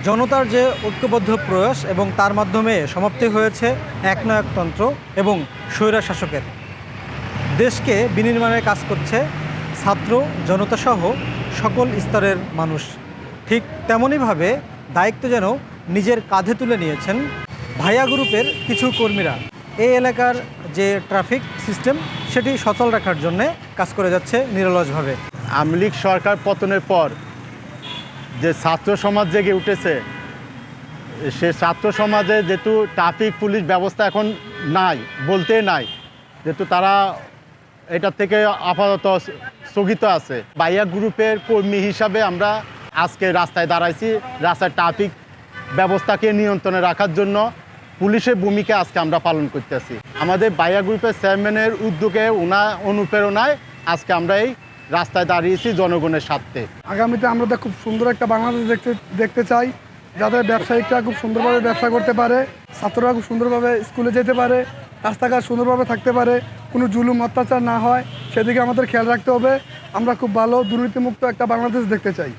জনতার যে ঐক্যবদ্ধ প্রয়াস এবং তার মাধ্যমে সমাপ্তি হয়েছে একনায়কতন্ত্র এবং স্বৈরা শাসকের। দেশকে বিনির্মাণের কাজ করছে ছাত্র জনতাসহ সকল স্তরের মানুষ। ঠিক তেমনইভাবে দায়িত্ব যেন নিজের কাঁধে তুলে নিয়েছেন ভাইয়া গ্রুপের কিছু কর্মীরা। এই এলাকার যে ট্রাফিক সিস্টেম সেটি সচল রাখার জন্যে কাজ করে যাচ্ছে নিরলসভাবে। আওয়ামী লীগ সরকার পতনের পর যে ছাত্র সমাজ জেগে উঠেছে, সে ছাত্র সমাজে যেহেতু ট্রাফিক পুলিশ ব্যবস্থা এখন নাই, বলতে নাই, যেহেতু তারা এটার থেকে আপাতত স্থগিত আছে। ভাইয়া গ্রুপের কর্মী হিসাবে আমরা আজকে রাস্তায় দাঁড়াইছি, রাস্তায় ট্রাফিক ব্যবস্থাকে নিয়ন্ত্রণে রাখার জন্য পুলিশের ভূমিকা আজকে আমরা পালন করতেছি। আমাদের ভাইয়া গ্রুপের চেয়ারম্যানের উদ্যোগে অনুপ্রেরণায় আজকে আমরা এই রাস্তায় দাঁড়িয়েছি জনগণের স্বার্থে। আগামীতে আমরা খুব সুন্দর একটা বাংলাদেশ দেখতে চাই, যাদের ব্যবসায়িকরা খুব সুন্দরভাবে ব্যবসা করতে পারে, ছাত্ররা খুব সুন্দরভাবে স্কুলে যেতে পারে, রাস্তাঘাট সুন্দরভাবে থাকতে পারে, কোনো জুলুম অত্যাচার না হয়, সেদিকে আমাদের খেয়াল রাখতে হবে। আমরা খুব ভালো দুর্নীতিমুক্ত একটা বাংলাদেশ দেখতে চাই।